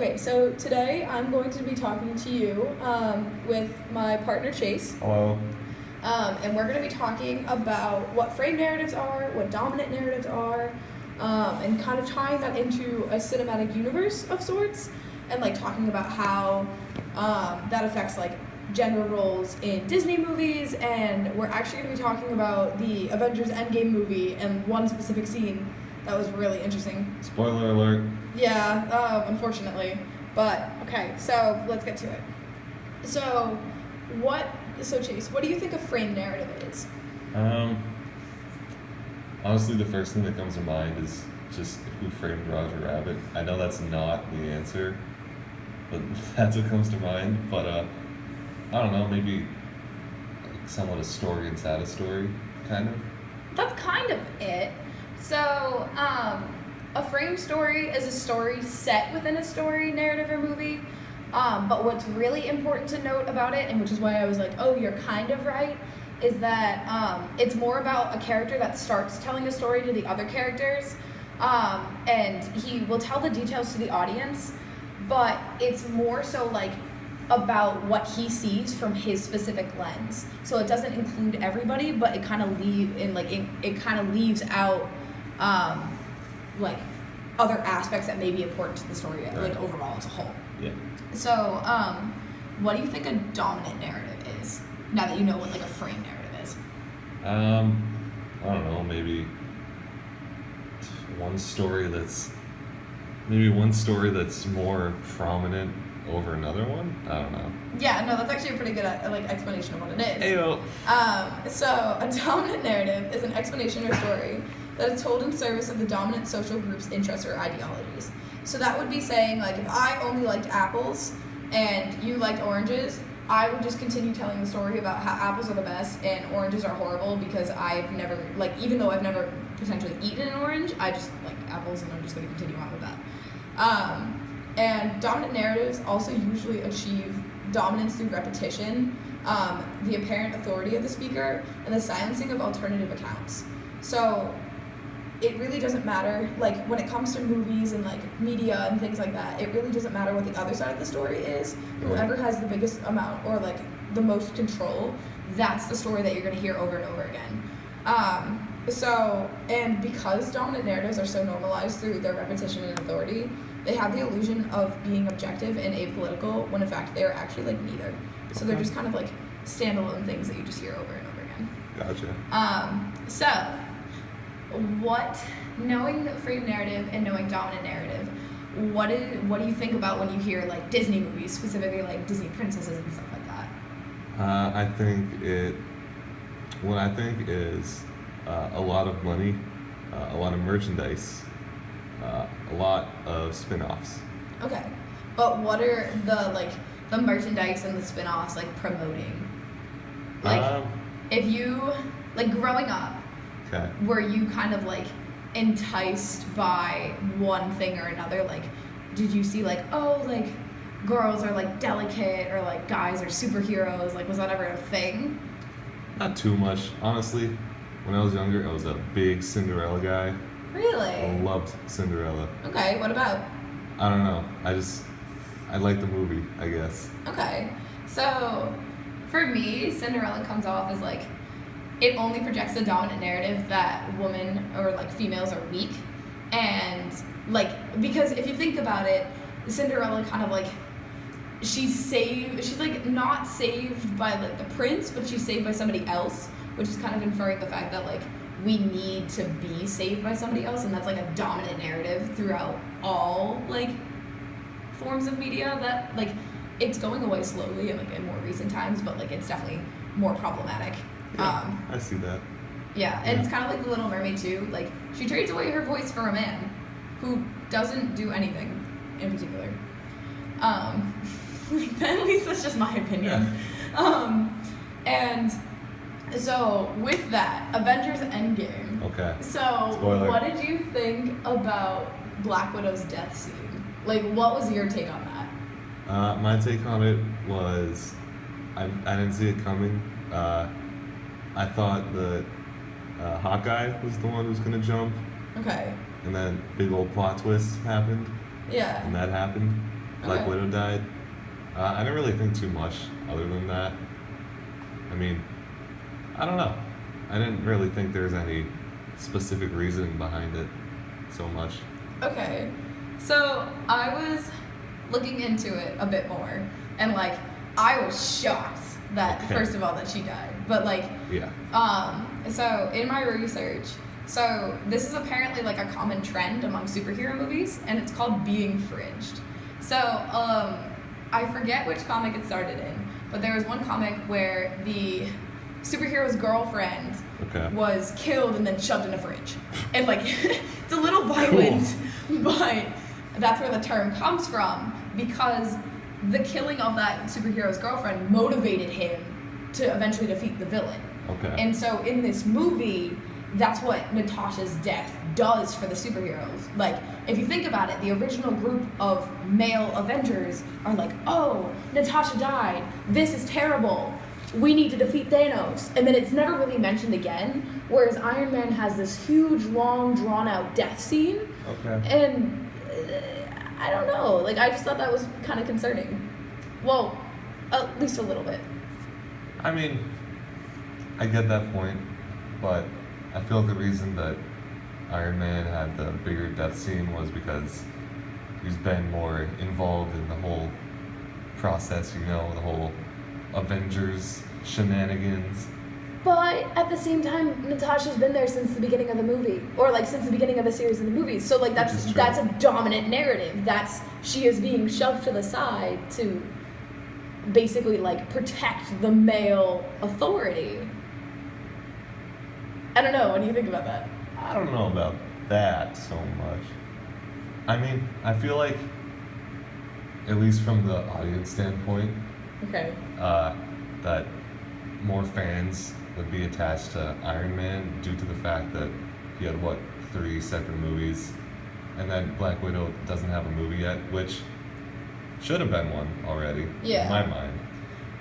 Okay, so today I'm going to be talking to you with my partner Chase. Hello. And we're going to be talking about what frame narratives are, what dominant narratives are, and kind of tying that into a cinematic universe of sorts, and like talking about how that affects like gender roles in Disney movies. And we're actually going to be talking about the Avengers Endgame movie and one specific scene that was really interesting. Spoiler alert. Yeah, unfortunately. But, okay, so let's get to it. So Chase, what do you think a frame narrative is? Honestly, the first thing that comes to mind is just Who Framed Roger Rabbit. I know that's not the answer, but that's what comes to mind. But, I don't know, maybe like somewhat a story inside a story, kind of. That's kind of it. So, a frame story is a story set within a story, narrative, or movie. But what's really important to note about it, and which is why I was like, oh, you're kind of right, is that it's more about a character that starts telling a story to the other characters, and he will tell the details to the audience, but it's more so like about what he sees from his specific lens. So it doesn't include everybody, but it kind of leaves out like other aspects that may be important to the story, like overall as a whole. Yeah. So, what do you think a dominant narrative is? Now that you know what like a frame narrative is. I don't know, maybe one story that's more prominent over another one. I don't know. Yeah, no, that's actually a pretty good like explanation of what it is. Ayo. So a dominant narrative is an explanation or story that is told in service of the dominant social group's interests or ideologies. So that would be saying, like, if I only liked apples and you liked oranges, I would just continue telling the story about how apples are the best and oranges are horrible because I've never, like, even though I've never potentially eaten an orange, I just like apples and I'm just going to continue on with that. And dominant narratives also usually achieve dominance through repetition, the apparent authority of the speaker, and the silencing of alternative accounts. So it really doesn't matter, like when it comes to movies and like media and things like that, it really doesn't matter what the other side of the story is. Whoever has the biggest amount or like the most control, that's the story that you're going to hear over and over again. And because dominant narratives are so normalized through their repetition and authority, they have the illusion of being objective and apolitical when in fact they're actually like neither. So they're just kind of like standalone things that you just hear over and over again. Gotcha. Knowing the frame narrative and knowing dominant narrative, what do you think about when you hear like Disney movies, specifically like Disney princesses and stuff like that? I think is a lot of money, a lot of merchandise, a lot of spin-offs. Okay, but what are the merchandise and the spin-offs like promoting? Like, if you like growing up, okay, were you kind of like enticed by one thing or another? Like, did you see like, oh, like girls are like delicate or like guys are superheroes? Like, was that ever a thing? Not too much, honestly. When I was younger, I was a big Cinderella guy. Really? I loved Cinderella. Okay, what about? I don't know. I like the movie, I guess. Okay, so for me, Cinderella comes off as like, it only projects the dominant narrative that women or like females are weak, and like because if you think about it, Cinderella kind of like she's like not saved by like the prince, but she's saved by somebody else, which is kind of inferring the fact that like we need to be saved by somebody else, and that's like a dominant narrative throughout all like forms of media that like it's going away slowly and like in more recent times, but like it's definitely more problematic. Yeah, I see that. Yeah, and it's kind of like The Little Mermaid too. Like, she trades away her voice for a man who doesn't do anything in particular. At least that's just my opinion. Yeah. And so with that, Avengers Endgame. Okay. So Spoiler. What did you think about Black Widow's death scene? Like, what was your take on that? My take on it was I didn't see it coming. I thought that Hawkeye was the one who was going to jump. Okay. And then big old plot twist happened. Yeah. And that happened. Black Okay. Widow died. I didn't really think too much other than that. I mean, I don't know. I didn't really think there's any specific reasoning behind it so much. Okay. So I was looking into it a bit more, and like I was shocked that Okay. first of all that she died, but like Yeah. so in my research, so this is apparently like a common trend among superhero movies, and it's called being fringed. So I forget which comic it started in, but there was one comic where the superhero's girlfriend Okay. was killed and then shoved in a fridge. And like it's a little violent, but that's where the term comes from, because the killing of that superhero's girlfriend motivated him to eventually defeat the villain. Okay. And so in this movie, that's what Natasha's death does for the superheroes. Like, if you think about it, the original group of male Avengers are like, oh, Natasha died. This is terrible. We need to defeat Thanos. And then it's never really mentioned again. Whereas Iron Man has this huge, long, drawn-out death scene. Okay. And I don't know. Like, I just thought that was kind of concerning. Well, at least a little bit. I mean, I get that point, but I feel the reason that Iron Man had the bigger death scene was because he's been more involved in the whole process, you know, the whole Avengers shenanigans. But at the same time, Natasha's been there since the beginning of the movie, or like since the beginning of the series of the movies. So like Which is true. that's a dominant narrative. She is being shoved to the side to basically like protect the male authority. I don't know. What do you think about that? I don't know about that so much. I mean, I feel like, at least from the audience standpoint, Okay. that more fans would be attached to Iron Man due to the fact that he had, 3 separate movies, and then Black Widow doesn't have a movie yet, which should have been one already, Yeah. in my mind.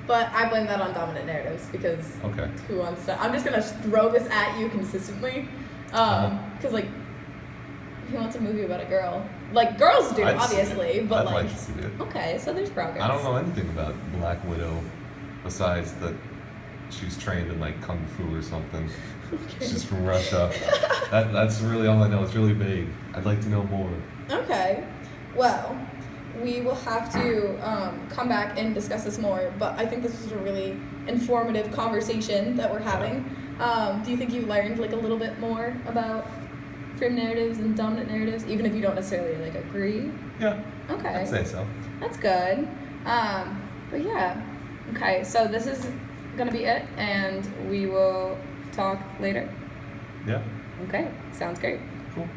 But I blame that on dominant narratives because Okay. who wants to? I'm just gonna throw this at you consistently, because like, who wants a movie about a girl? Like girls do, I'd see obviously, it. but I'd like, like to see it. okay, so there's progress. I don't know anything about Black Widow besides that she's trained in like kung fu or something. Okay. She's from Russia. That's really all I know. It's really vague. I'd like to know more. Okay. Well, we will have to come back and discuss this more, but I think this was a really informative conversation that we're having. Do you think you learned like a little bit more about frame narratives and dominant narratives, even if you don't necessarily like agree? Yeah. Okay. I'd say so. That's good. But yeah. Okay, so this is gonna be it, and we will talk later. Yeah. Okay, sounds great. Cool.